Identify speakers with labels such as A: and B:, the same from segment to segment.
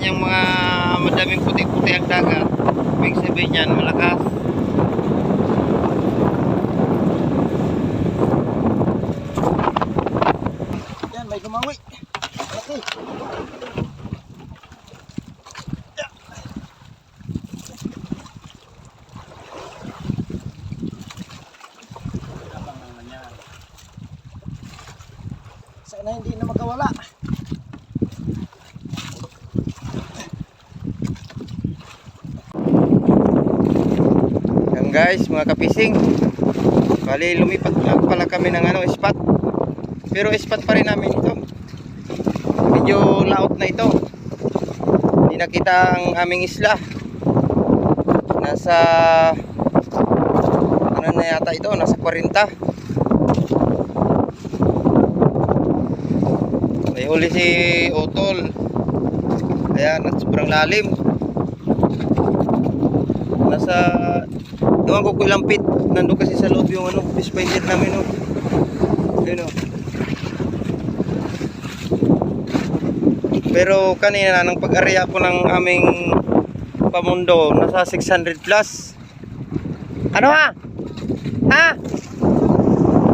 A: yung mga madaming puti-puti ang dagat, ibig sabihin yan malakas.
B: Yan, may gumawi. Okay. Sana hindi na makawala.
A: Yan guys, mga kapising, bali lumipat lang pala kami ng spot, pero spot pa rin namin ito. Medyo laot na ito, hindi nakita ang aming isla. Nasa ano na yata ito, nasa 40. May huli si Utol. Ayan, at sobrang lalim. Nasa doon ko ilang feet. Nandun kasi sa loob yung fish finder namin. Ayun, Pero kanina nang pag-area po ng aming pamundo, nasa 600 plus. Ano ha? Ha?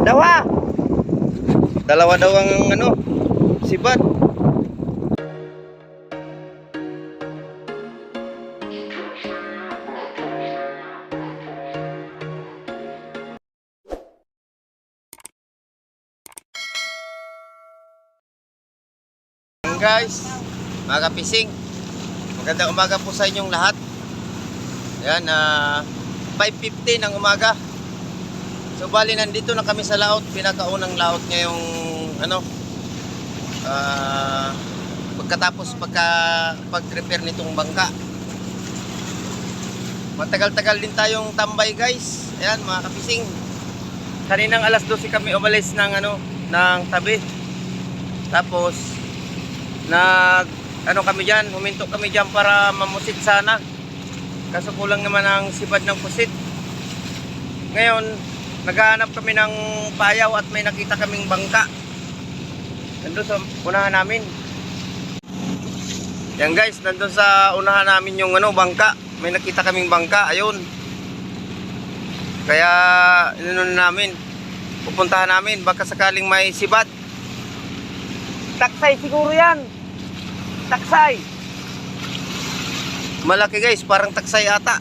A: Dawa? Dalawa daw ang sibat. Guys, mga kapising, magandang umaga po sa inyong lahat. Ayan, 5:50 ng umaga. So bali nandito na kami sa laot, pinakaunang laot ngayong pagkatapos pag-repair nitong bangka. Matagal-tagal din tayong tambay guys. Ayan mga kapising, kaninang alas 12 kami umalis ng tabi. Tapos kami dyan, huminto kami dyan para mamusit sana. Kaso kulang naman ang sibad ng pusit. Ngayon, naghahanap kami ng payaw at may nakita kaming bangka. Nandun sa unahan namin. Yan guys, nandun sa unahan namin yung bangka. May nakita kaming bangka, ayun. Kaya, namin, pupuntahan namin, baka sakaling may sibad. Taksay siguro yan. Taksay. Malaki guys, parang taksay ata.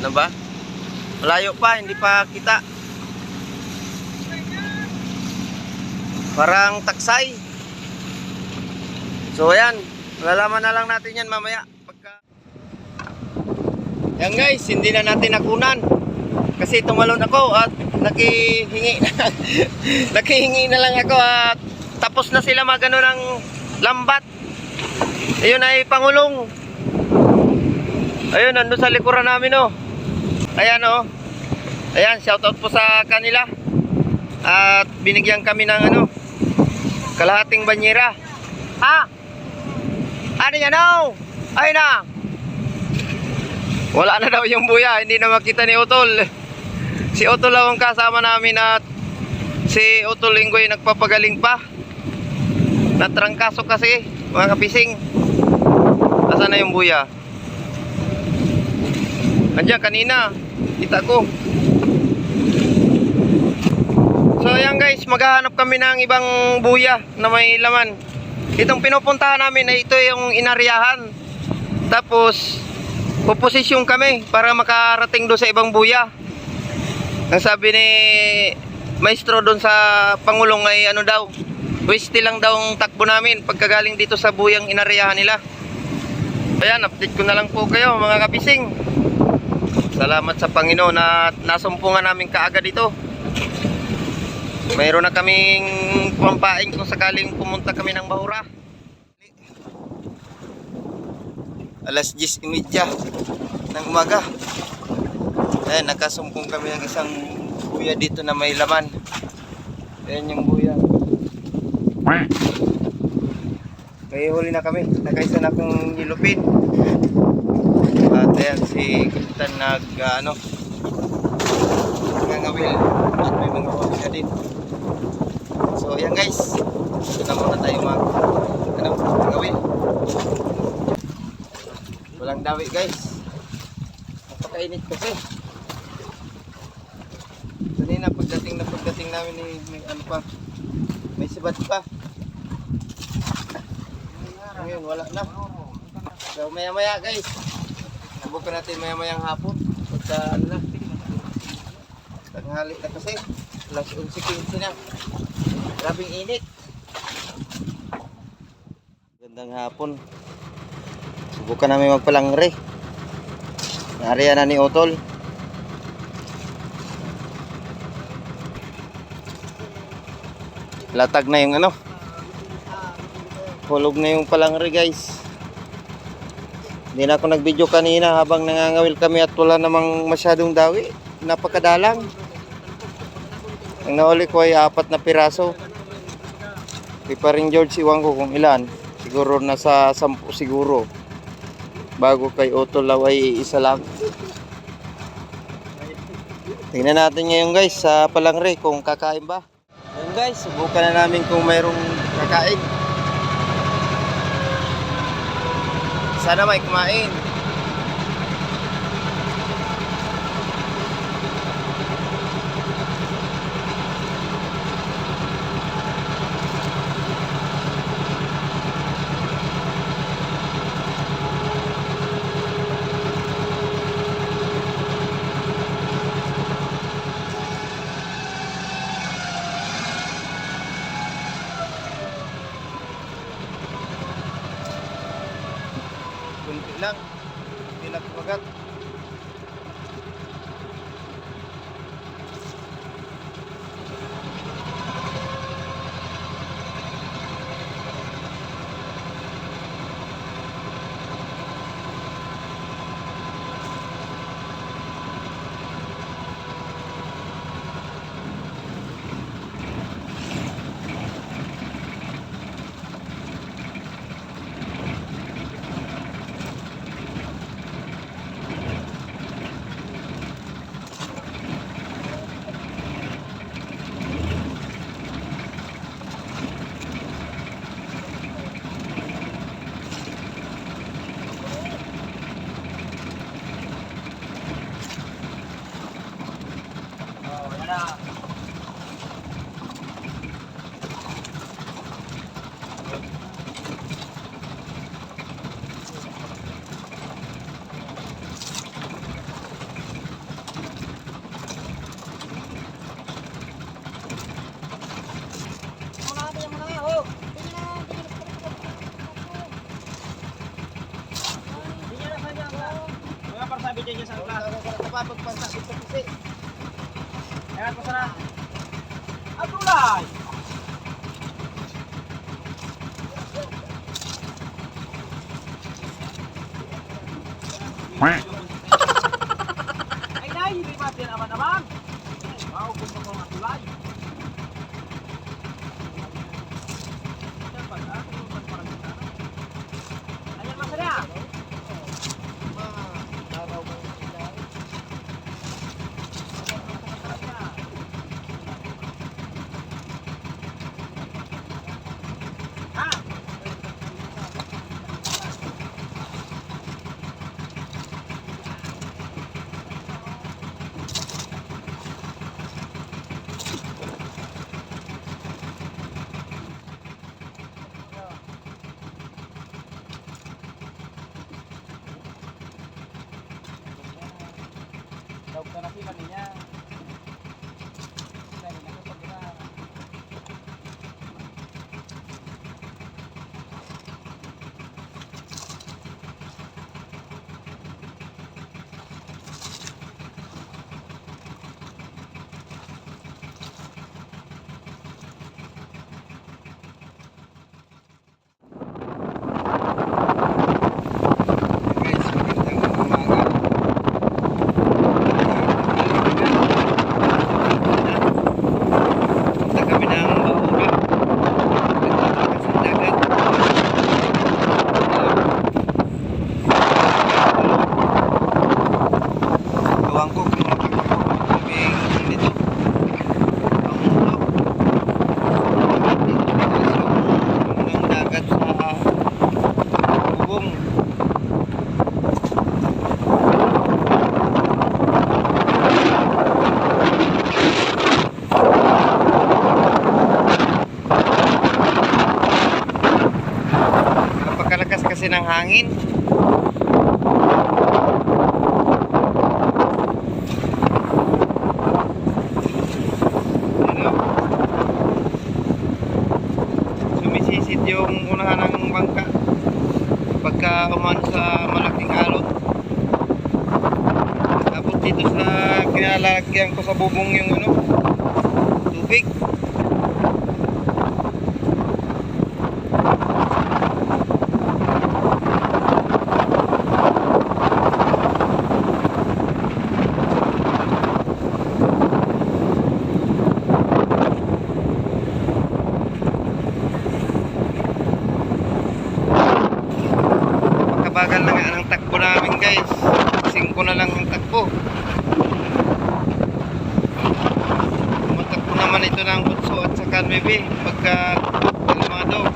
A: Ano ba? Malayo pa, hindi pa kita. Parang taksay. So ayan, malalaman na lang natin yan mamaya pagka... Yan guys, hindi na natin nakunan kasi tumalon ako at nakihingi na lang ako at tapos na sila magano ng lambat. Ayun ay pangulong. Ayun, nandun sa likuran namin Ayan Ayan, shoutout po sa kanila. At binigyan kami ng kalahating banyera. Ha? Ano yan Ayun na. Wala na daw yung buya, hindi na makita ni Utol. Si Utol lang ang kasama namin at si Utol Linggoy nagpapagaling pa. Natrangkaso kasi, mga kapising. Nasaan na yung buya? Andiyan kanina, kita ko. So ayan guys, maghahanap kami ng ibang buya na may laman. Itong pinupuntahan namin ay ito yung inaryahan. Tapos puposisyon kami para makarating doon sa ibang buya. Ang sabi ni maestro doon sa Pangulong ay weste lang daw ang takbo namin pagkagaling dito sa buyang inaryahan nila. Ayan, update ko na lang po kayo mga kapising. Salamat sa Panginoon na nasumpungan namin kaagad dito. Mayroon na kaming pampaing kung sakaling pumunta kami ng Bahura. Alas 10:30 ng umaga. Ayan, nakasumpong kami ng isang buya dito na may laman. Ayan yung buya. May huli na kami. Nakaisa na akong nilupin. At ayan si Kapitan nangangawil. At may mga huli na din. dawi guys. Napakainit kasi. Kanina pagdating namin may ano pa. May sibat pa. Ngayon wala na. So maya guys. Subukan natin maya-mayang hapon. Pagka ano na. Tanghali na kasi. Alas 11:15 na. Grabing init. Gandang hapon. Subukan namin magpalangre. Naariyan na ni Otol. Latag na yung ano. Hulog na yung palangre guys. Hindi na ako nag-video kanina habang nangangawil kami at wala namang masyadong dawi. Napakadalang. Ang nahuli ko ay 4 na piraso. Di pa rin George, iwan ko kung ilan. Siguro nasa 10 siguro. Bago kay Otol ay isa lang. Tingnan natin ngayon guys sa palangre kung kakain ba. Ayan guys, subukan na namin kung mayroong kakain. Sana may kumain. Kunti lang. Hindi lang kumagat.
B: Ay, nay, hindi ba yan aman-aman? Wow, kung pa mga tulay. Ayan, masaya. Guys, magandang umaga.
A: hangin. Ano? Sumisisid yung unahan ng bangka pagka uman sa malaking alon. Tapos dito sa kinalalagyan ko sa bubong yung ano, tubig. Bagal na nga ang takbo namin guys. 5 na lang ang takbo. Tumatakbo naman ito ng Butso at saka 9 pagka kalmado.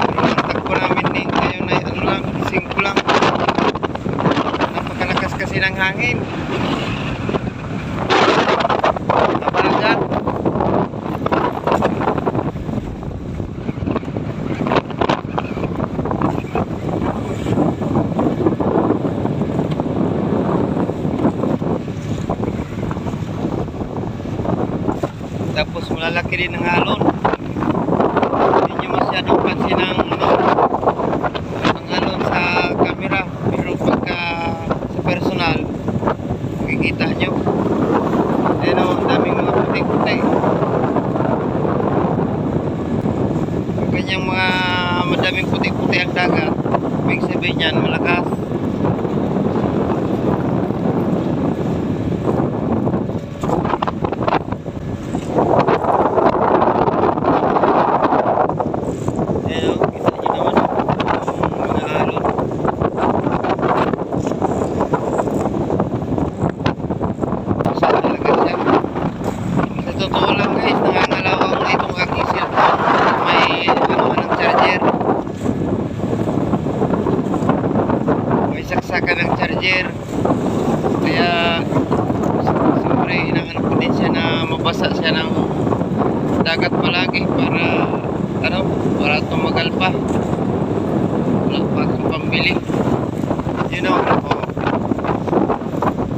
A: Ang takbo namin din ngayon ay ano lang, 5 lang. Napakalakas kasi ng hangin. Nabagat. Tapos malalaki din ang alon. Hindi nyo masyadong pansin ang alon sa camera. Pero pagka sa personal, makikita nyo. Ayan o, daming mga puti-puti. Pag kanyang mga madaming puti-puti ang dagat, ibig sabihin yan, malakas. Totoo lang guys, nangangalawang na itong aking cellphone. May ng charger. May saksakan ng charger. Kaya siyempre inanganap ko din siya na mabasa siya ng dagat palagi para tumagal pa. Wala pa akong pambili. You know,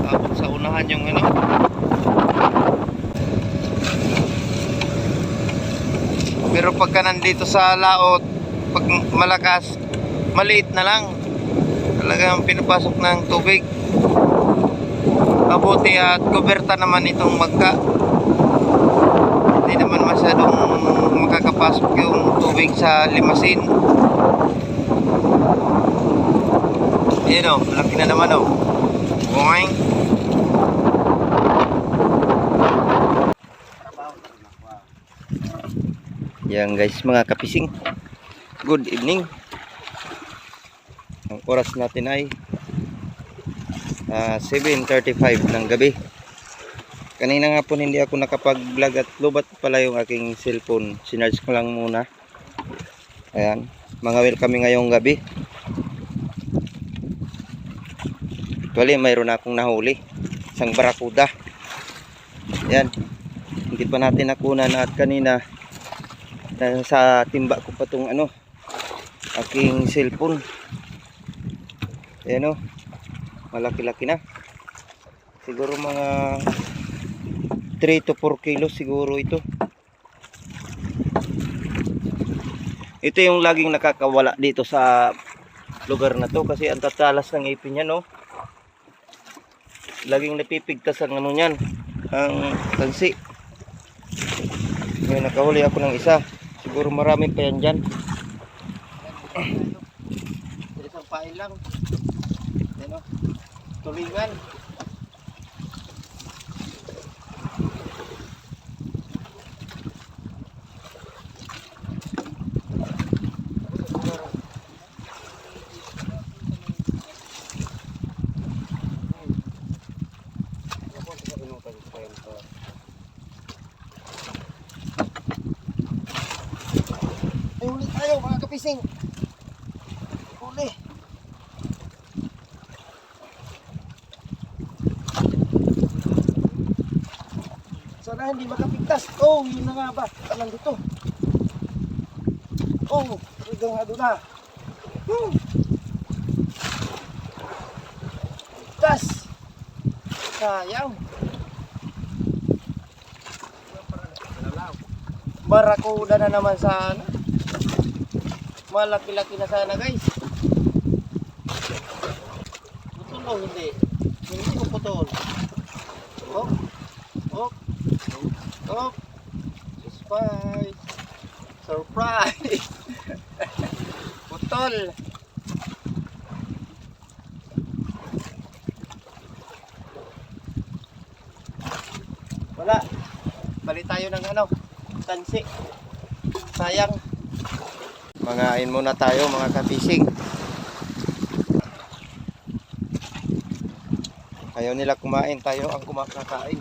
A: tapos sa unahan yung pero pagka nandito sa laot, pag malakas, maliit na lang. Talagang pinapasok ng tubig. Mabuti at kuberta naman itong bangka. Hindi naman masyadong makakapasok yung tubig sa limasin. Ayan o, malaki na naman o. Boing. Yan guys mga kapising, good evening. Ang oras natin ay 7:35 ng gabi. Kanina nga po hindi ako nakapag-vlog at lubat pala yung aking cellphone. Sinarge ko lang muna. Ayan, mga welcome ngayong gabi. Actually mayroon akong nahuli, isang barakuda. Ayan, hindi pa natin nakunan at kanina sa timba ko pa itong aking cellphone. Ayan o, malaki-laki na. Siguro mga 3 to 4 kilos siguro ito. Ito yung laging nakakawala dito sa lugar na to kasi ang tatalas ng ipin niya, no. Laging napipigtas ang niyan, ang tansi. Ngayon nakahuli ako ng isa. Siguro marami pa yan dyan. Isang pain lang. Ano? Tulingan. Ay, huli tayo mga kapising. Huli. Sana hindi makapigtas. Oh, yun na nga ba? Alam dito. Oh, hanggang hado na. Tas. Sayang. Barakuda na naman sana. Malaki-laki na sana guys. Putol o hindi? Hindi ko putol. Oh. Oh. Oh. Surprise. Surprise. Putol. Wala. Balik tayo ng ano, tansi. Sayang. Mangain muna tayo mga kapising. Ayaw nila kumain, tayo ang kumakakain.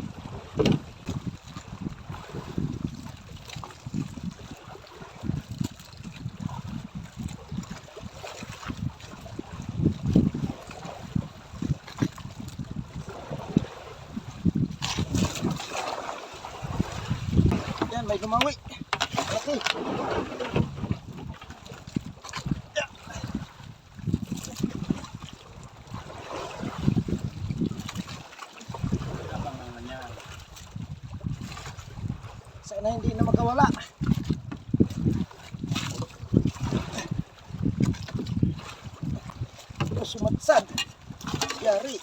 A: Yan, may gumawi. Okay. Sana hindi na magkawala. Sumatsad. Yari.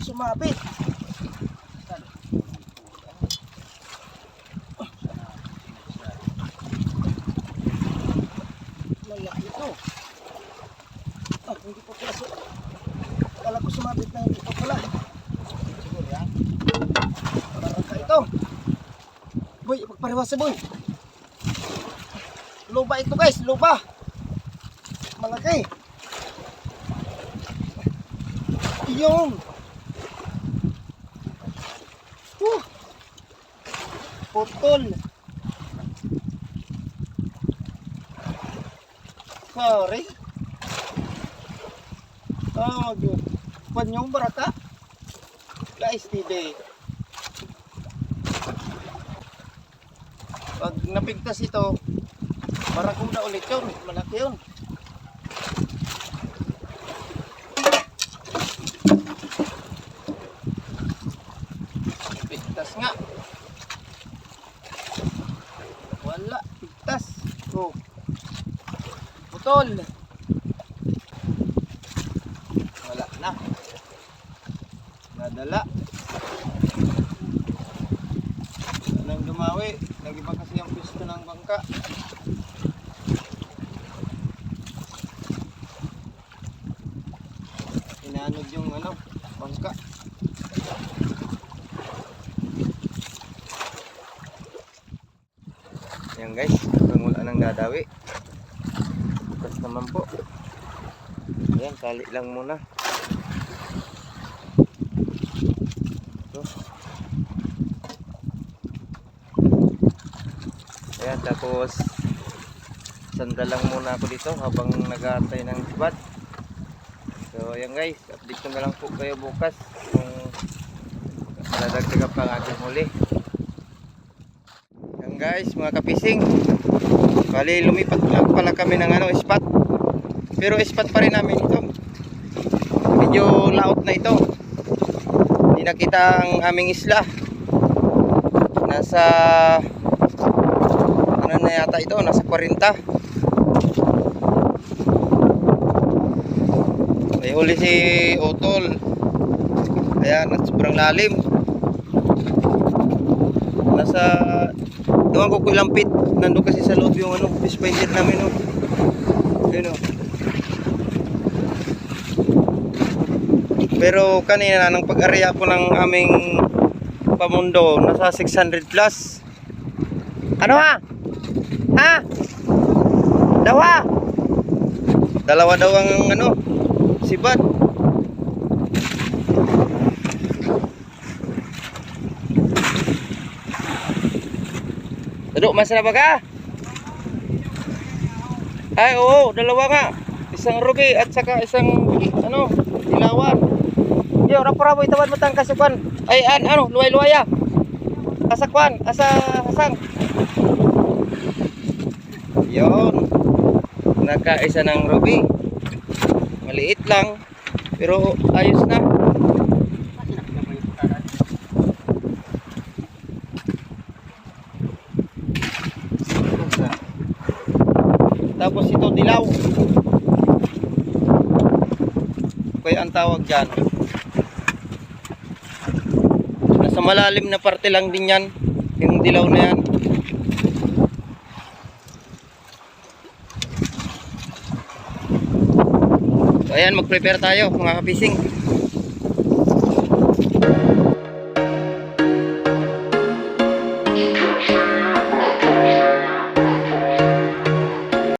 A: Sumabit. Malaki ito. Ah, hindi pa pala. Akala ko sumabit na, hindi pa pala. Barangka ito. Boy, magpariwasa boy. Luba ito guys, luba. Malaki. Yung. Putol. Sorry. Oh, good. Panyong baraka. Guys, today. Pag napigtas ito, barakuda ulit yun. Malaki yun. Pigtas nga. Wala. Pigtas. Oh. Putol. Wala na. Nadala. Nang dumawi. Nag-iba kasi ang pisto ng bangka. Inanod yung ano, bangka. Yan guys, kung wala nang dadawi. Bukas naman po. Ayan, tali lang muna. Ito. Ayan, tapos sandal lang muna ako dito habang nag-aantay ng isbat. So ayan guys, update ko na lang po kayo bukas kung nadagdag pa ang ating huli. Ayan guys, mga kapising, bali lumipat lang pala kami ng ano, ispat. Pero ispat pa rin namin ito. Medyo laot na ito. Hindi nakita ang aming isla. Nasa ano na yata ito, nasa 40. May huli si Utol. Ayan, at sobrang lalim. Nasa doon ko ilang feet. Nandun kasi sa loob yung ano, fish finder namin, no. Ayun, no. Pero kanina nang pag-area po ng aming pamundo, nasa 600 plus. Ano ha? Ha? Dawa? Dalawa daw ang ano, sibat. Duduk, mas na ba ka? Ay, oo, dalawa nga. Isang rugi at saka isang ano, ilawan. Yo, rapora mo itawan mo tang kasukwan. Ay, ano, luway-luwaya. Kasakwan, asa hasang. Yun. Nagkaisa ng ruby. Maliit lang. Pero ayos na. Tapos ito dilaw. Kaya ang tawag dyan. Nasa malalim na parte lang din yan. Yung dilaw na yan. So ayan, mag-prepare tayo mga kapising.